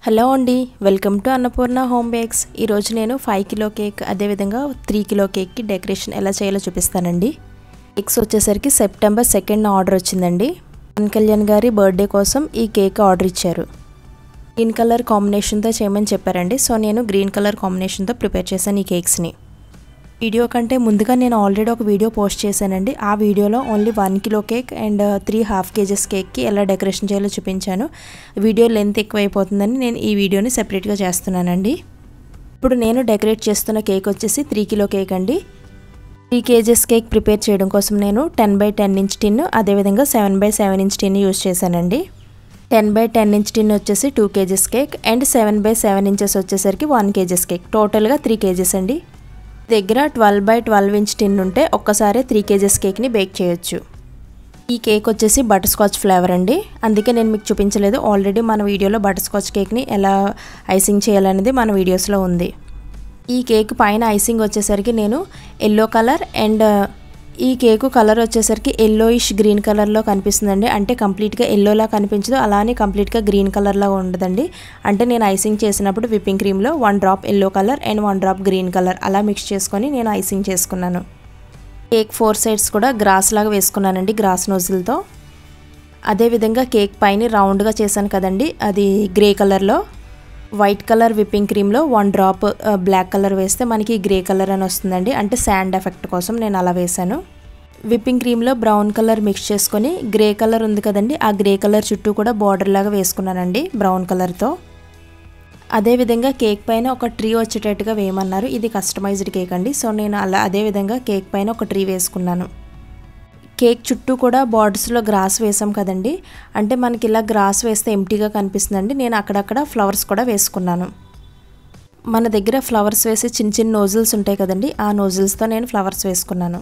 Hello అండి, welcome to Annapurna home bakes. ఈరోజు నేను 5 కిలో కేక్ అదేవిధంగా 3 కిలో కేక్కి డెకరేషన్ ఎలా చేయాలో చూపిస్తానండి. కేక్స్ వచ్చేసరికి సెప్టెంబర్ 2nd ఆర్డర్ వచ్చిందండి. పవన్ కళ్యాణ్ గారి బర్త్డే కోసం ఈ కేక్ ఆర్డర్ ఇచ్చారు. గ్రీన్ కలర్ కాంబినేషన్తో చేయమని చెప్పారండి. సో నేను గ్రీన్ కలర్ కాంబినేషన్తో ప్రిపేర్ చేశాను ఈ కేక్స్ని. వీడియో కంటే ముందుగా నేను ఆల్రెడీ ఒక వీడియో పోస్ట్ చేశానండి. ఆ వీడియోలో only 1 kilo cake and 3 ½ kgs కేక్కి ఎలా డెకరేషన్ చేయాలో చూపించాను. వీడియో లెంత్ ఎక్కువైపోతుందని నేను ఈ వీడియోని సెపరేట్గా చేస్తున్నానండి. ఇప్పుడు నేను డెకరేట్ చేస్తున్న కేక్ వచ్చేసి 3 కిలో కేక్ అండి. 3 kgs కేక్ ప్రిపేర్ చేయడం కోసం నేను 10x10 ఇంచ్ టిన్ అదేవిధంగా 7x7 ఇంచ్ టిన్ యూజ్ చేశానండి. 10x10 ఇంచ్ టిన్ వచ్చేసి 2 kgs cake and 7x7 inches వచ్చేసరికి 1 kgs కేక్, టోటల్గా 3 kgs అండి. దగ్గర 12x12 ఇంచ్ టిన్ ఉంటే ఒక్కసారి 3 kgs కేక్ని బేక్ చేయొచ్చు. ఈ కేక్ వచ్చేసి బటర్ స్కాచ్ ఫ్లేవర్ అండి, అందుకే నేను మీకు చూపించలేదు. ఆల్రెడీ మన వీడియోలో బటర్ స్కాచ్ కేక్ని ఎలా ఐసింగ్ చేయాలనేది మన వీడియోస్లో ఉంది. ఈ కేక్ పైన ఐసింగ్ వచ్చేసరికి నేను ఎల్లో కలర్ అండ్ ఈ కేకు కలర్ వచ్చేసరికి ఎల్లోయిష్ గ్రీన్ కలర్లో కనిపిస్తుందండి. అంటే కంప్లీట్గా ఎల్లోలా కనిపించదు, అలానే కంప్లీట్గా గ్రీన్ కలర్లా ఉండదండి. అంటే నేను ఐసింగ్ చేసినప్పుడు విప్పింగ్ క్రీమ్లో 1 drop yellow colour and 1 drop green colour అలా మిక్స్ చేసుకొని నేను ఐసింగ్ చేసుకున్నాను. కేక్ 4 సైడ్స్ కూడా గ్రాస్ లాగా వేసుకున్నానండి, గ్రాస్ నోజిల్తో. అదేవిధంగా కేక్ పైన రౌండ్గా చేశాను కదండి, అది గ్రే కలర్లో. వైట్ కలర్ విప్పింగ్ క్రీమ్లో 1 డ్రాప్ బ్లాక్ కలర్ వేస్తే మనకి గ్రే కలర్ అని వస్తుందండి. అంటే శాండ్ ఎఫెక్ట్ కోసం నేను అలా వేశాను. విప్పింగ్ క్రీమ్లో బ్రౌన్ కలర్ మిక్స్ చేసుకొని గ్రే కలర్ ఉంది కదండి, ఆ గ్రే కలర్ చుట్టూ కూడా బార్డర్ లాగా వేసుకున్నానండి బ్రౌన్ కలర్తో. అదేవిధంగా కేక్ పైన ఒక ట్రీ వచ్చేటట్టుగా వేయమన్నారు. ఇది కస్టమైజ్డ్ కేక్ అండి. సో నేను అదేవిధంగా కేక్ పైన ఒక ట్రీ వేసుకున్నాను. కేక్ చుట్టూ కూడా బార్డర్స్లో గ్రాస్ వేసాం కదండి, అంటే మనకి ఇలా గ్రాస్ వేస్తే ఎంటీగా కనిపిస్తుందండి. నేను అక్కడక్కడ ఫ్లవర్స్ కూడా వేసుకున్నాను. మన దగ్గర ఫ్లవర్స్ వేసి చిన్న చిన్న నోజిల్స్ ఉంటాయి కదండి, ఆ నోజిల్స్తో నేను ఫ్లవర్స్ వేసుకున్నాను.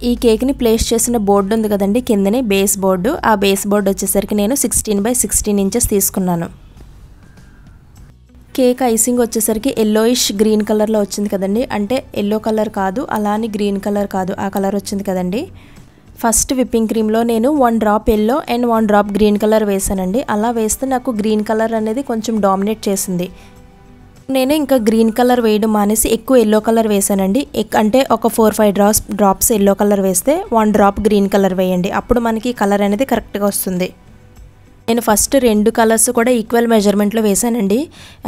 ఈ కేక్ని ప్లేస్ చేసిన బోర్డు ఉంది కదండి కిందనే, బేస్ బోర్డు. ఆ బేస్ బోర్డు వచ్చేసరికి నేను 16x16 ఇంచెస్ తీసుకున్నాను. కేక్ ఐసింగ్ వచ్చేసరికి ఎల్లోయిష్ గ్రీన్ కలర్లో వచ్చింది కదండి. అంటే ఎల్లో కలర్ కాదు, అలానే గ్రీన్ కలర్ కాదు, ఆ కలర్ వచ్చింది కదండి. ఫస్ట్ విప్పింగ్ క్రీమ్లో నేను 1 drop yellow and 1 drop green colour వేసానండి. అలా వేస్తే నాకు గ్రీన్ కలర్ అనేది కొంచెం డామినేట్ చేసింది. నేను ఇంకా గ్రీన్ కలర్ వేయడం మానేసి ఎక్కువ ఎల్లో కలర్ వేసానండి. అంటే ఒక 4-5 డ్రాప్స్ ఎల్లో కలర్ వేస్తే 1 డ్రాప్ గ్రీన్ కలర్ వేయండి, అప్పుడు మనకి కలర్ అనేది కరెక్ట్గా వస్తుంది. నేను ఫస్ట్ 2 కలర్స్ కూడా ఈక్వల్ మెజర్మెంట్లో వేసానండి.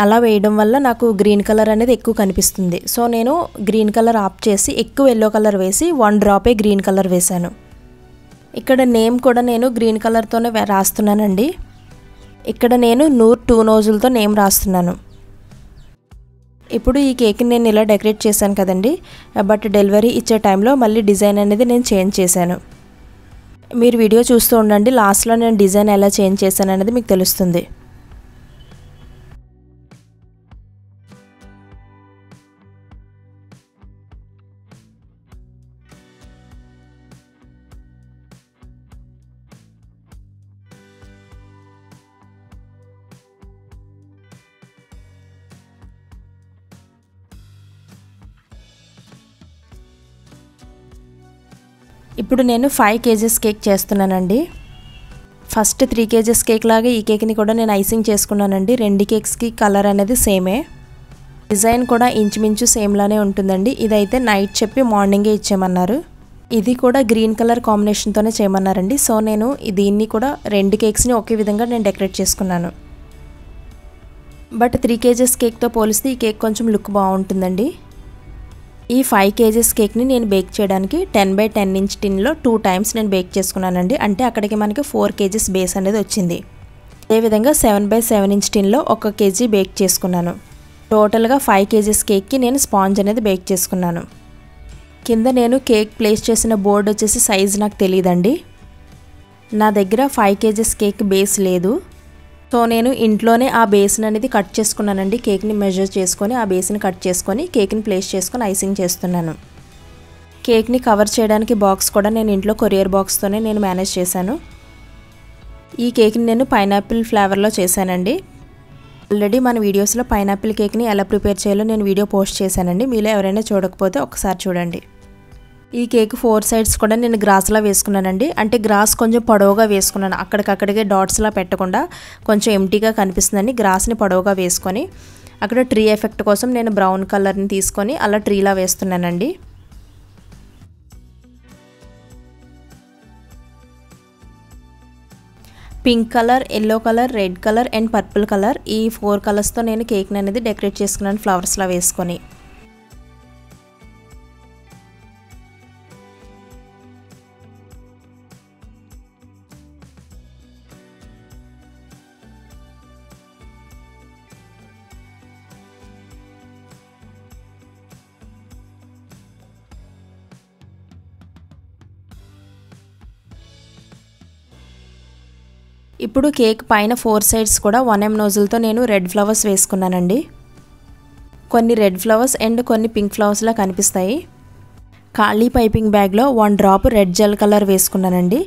అలా వేయడం వల్ల నాకు గ్రీన్ కలర్ అనేది ఎక్కువ కనిపిస్తుంది. సో నేను గ్రీన్ కలర్ ఆఫ్ చేసి ఎక్కువ ఎల్లో కలర్ వేసి 1 డ్రాపే గ్రీన్ కలర్ వేసాను. ఇక్కడ నేమ్ కూడా నేను గ్రీన్ కలర్తోనే రాస్తున్నానండి. ఇక్కడ నేను 2 నోజులతో నేమ్ రాస్తున్నాను. ఇప్పుడు ఈ కేక్ని నేను ఇలా డెకరేట్ చేశాను కదండి, బట్ డెలివరీ ఇచ్చే టైంలో మళ్ళీ డిజైన్ అనేది నేను చేంజ్ చేశాను. మీరు వీడియో చూస్తూ ఉండండి, లాస్ట్లో నేను డిజైన్ ఎలా చేంజ్ చేశాను అనేది మీకు తెలుస్తుంది. ఇప్పుడు నేను 5 kgs కేక్ చేస్తున్నానండి. ఫస్ట్ 3 kgs కేక్ లాగా ఈ కేక్ని కూడా నేను ఐసింగ్ చేసుకున్నానండి. 2 కేక్స్కి కలర్ అనేది సేమే, డిజైన్ కూడా ఇంచుమించు సేమ్లానే ఉంటుందండి. ఇదైతే నైట్ చెప్పి మార్నింగే ఇచ్చేయమన్నారు. ఇది కూడా గ్రీన్ కలర్ కాంబినేషన్తోనే చేయమన్నారండి. సో నేను దీన్ని కూడా 2 కేక్స్ని ఒకే విధంగా నేను డెకరేట్ చేసుకున్నాను. బట్ 3 kgs కేక్తో పోలిస్తే ఈ కేక్ కొంచెం లుక్ బాగుంటుందండి. ఈ 5 kgs కేక్ని నేను బేక్ చేయడానికి 10x10 ఇంచ్ టిన్లో 2 టైమ్స్ నేను బేక్ చేసుకున్నానండి. అంటే అక్కడికి మనకి 4 kgs బేస్ అనేది వచ్చింది. అదేవిధంగా 7x7 ఇంచ్ టిన్లో 1 kg బేక్ చేసుకున్నాను. టోటల్గా 5 kgs కేక్కి నేను స్పాంజ్ అనేది బేక్ చేసుకున్నాను. కింద నేను కేక్ ప్లేస్ చేసిన బోర్డు వచ్చేసి సైజ్ నాకు తెలియదండి. నా దగ్గర 5 kgs కేక్ బేస్ లేదు. సో నేను ఇంట్లోనే ఆ బేస్ని అనేది కట్ చేసుకున్నానండి. కేక్ని మెజర్ చేసుకొని ఆ బేస్ని కట్ చేసుకొని కేక్ని ప్లేస్ చేసుకొని ఐసింగ్ చేస్తున్నాను. కేక్ని కవర్ చేయడానికి బాక్స్ కూడా నేను ఇంట్లో కొరియర్ బాక్స్తోనే నేను మేనేజ్ చేశాను. ఈ కేక్ని నేను పైనాపిల్ ఫ్లేవర్లో చేశానండి. ఆల్రెడీ మన వీడియోస్లో పైనాపిల్ కేక్ని ఎలా ప్రిపేర్ చేయాలో నేను వీడియో పోస్ట్ చేశానండి. మీలో ఎవరైనా చూడకపోతే ఒకసారి చూడండి. ఈ కేక్ 4 సైడ్స్ కూడా నేను గ్రాస్లా వేసుకున్నానండి. అంటే గ్రాస్ కొంచెం పొడవుగా వేసుకున్నాను, అక్కడికక్కడికే డాట్స్లా పెట్టకుండా కొంచెం ఎంటీగా కనిపిస్తుందని గ్రాస్ని పొడవుగా వేసుకొని అక్కడ ట్రీ ఎఫెక్ట్ కోసం నేను బ్రౌన్ కలర్ని తీసుకొని అలా ట్రీలా వేస్తున్నానండి. Pink colour, yellow colour, red colour and purple colour, ఈ 4 కలర్స్తో నేను కేక్ని అనేది డెకరేట్ చేసుకున్నాను ఫ్లవర్స్లా వేసుకొని. ఇప్పుడు కేక్ పైన 4 సైడ్స్ కూడా 1mm నోజిల్తో నేను రెడ్ ఫ్లవర్స్ వేసుకున్నానండి. కొన్ని రెడ్ ఫ్లవర్స్ అండ్ కొన్ని పింక్ ఫ్లవర్స్లా కనిపిస్తాయి. ఖాళీ పైపింగ్ బ్యాగ్లో 1 డ్రాప్ రెడ్ జెల్ కలర్ వేసుకున్నానండి.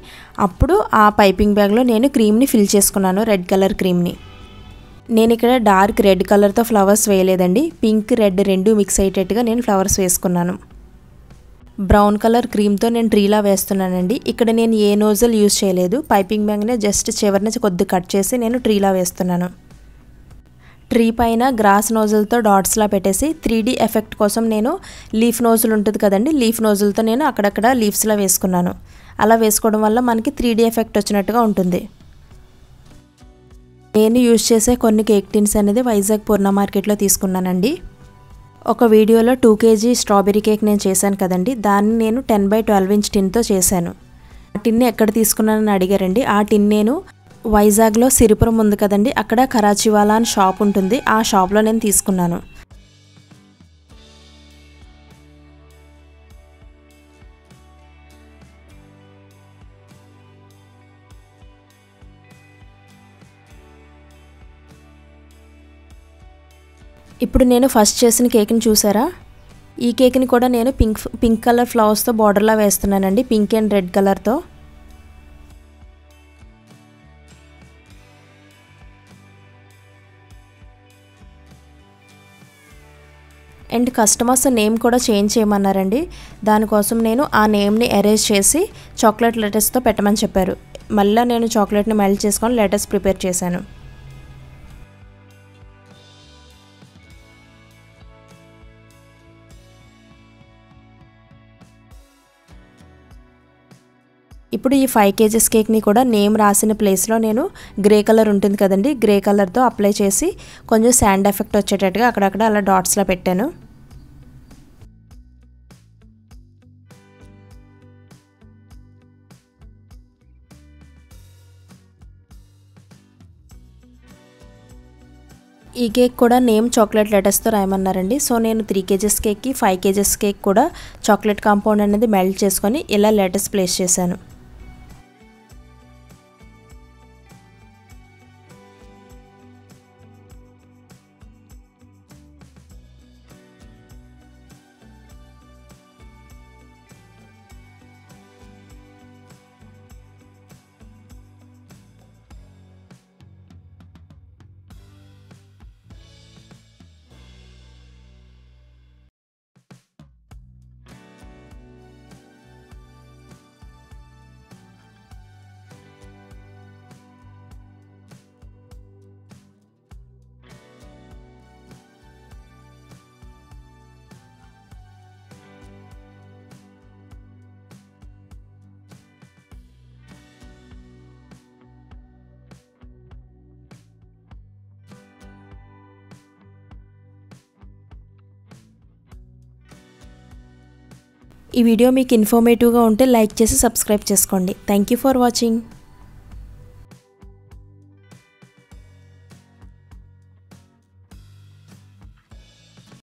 అప్పుడు ఆ పైపింగ్ బ్యాగ్లో నేను క్రీమ్ని ఫిల్ చేసుకున్నాను, రెడ్ కలర్ క్రీమ్ని. నేను ఇక్కడ డార్క్ రెడ్ కలర్తో ఫ్లవర్స్ వేయలేదండి, పింక్ రెడ్ రెండు మిక్స్ అయ్యేటట్టుగా నేను ఫ్లవర్స్ వేసుకున్నాను. బ్రౌన్ కలర్ క్రీమ్తో నేను ట్రీలా వేస్తున్నానండి. ఇక్కడ నేను ఏ నోజల్ యూజ్ చేయలేదు, పైపింగ్ బ్యాగ్నే జస్ట్ చివరిని కొద్దిగా కట్ చేసి నేను ట్రీలా వేస్తున్నాను. ట్రీ పైన గ్రాస్ నోజల్తో డాట్స్లా పెట్టేసి 3D ఎఫెక్ట్ కోసం నేను లీఫ్ నోజుల్ ఉంటుంది కదండి, లీఫ్ నోజుల్తో నేను అక్కడక్కడ లీవ్స్లా వేసుకున్నాను. అలా వేసుకోవడం వల్ల మనకి 3D ఎఫెక్ట్ వచ్చినట్టుగా ఉంటుంది. నేను యూజ్ చేసే కొన్ని కేక్ టిన్స్ అనేది వైజాగ్ పూర్ణ మార్కెట్లో తీసుకున్నానండి. ఒక వీడియోలో 2 kg స్ట్రాబెరీ కేక్ నేను చేశాను కదండి, దాన్ని నేను 10x12 ఇంచ్ టిన్తో చేశాను. ఆ టిన్ ఎక్కడ తీసుకున్నానని అడిగారండి. ఆ టిన్ నేను వైజాగ్లో సిరిపురం ఉంది కదండి, అక్కడ కరాచీవాలా అని షాప్ ఉంటుంది, ఆ షాప్లో నేను తీసుకున్నాను. ఇప్పుడు నేను ఫస్ట్ చేసిన కేక్ని చూసారా, ఈ కేక్ని కూడా నేను పింక్ కలర్ ఫ్లవర్స్తో బార్డర్లా వేస్తున్నానండి, పింక్ అండ్ రెడ్ కలర్తో. అండ్ కస్టమర్స్ నేమ్ కూడా చేంజ్ చేయమన్నారండి. దానికోసం నేను ఆ నేమ్ని ఎరేజ్ చేసి చాక్లెట్ లెటర్స్తో పెట్టమని చెప్పారు. మళ్ళీ నేను చాక్లెట్ని మెల్ట్ చేసుకొని లెటర్స్ ప్రిపేర్ చేశాను. ఇప్పుడు ఈ 5 kg కేక్ని కూడా నేమ్ రాసిన ప్లేస్లో నేను గ్రే కలర్ ఉంటుంది కదండి, గ్రే కలర్తో అప్లై చేసి కొంచెం శాండ్ ఎఫెక్ట్ వచ్చేటట్టుగా అక్కడక్కడ అలా డాట్స్లా పెట్టాను. ఈ కేక్ కూడా నేమ్ చాక్లెట్ లెటర్స్తో రాయమన్నారండి. సో నేను 3 kg కేక్కి 5 kg కేక్ కూడా చాక్లెట్ కాంపౌండ్ అనేది మెల్ట్ చేసుకొని ఇలా లెటర్స్ ప్లేస్ చేశాను. ఈ వీడియో మీకు ఇన్ఫర్మేటివ్గా ఉంటే లైక్ చేసి సబ్స్క్రైబ్ చేసుకోండి. Thank you for watching.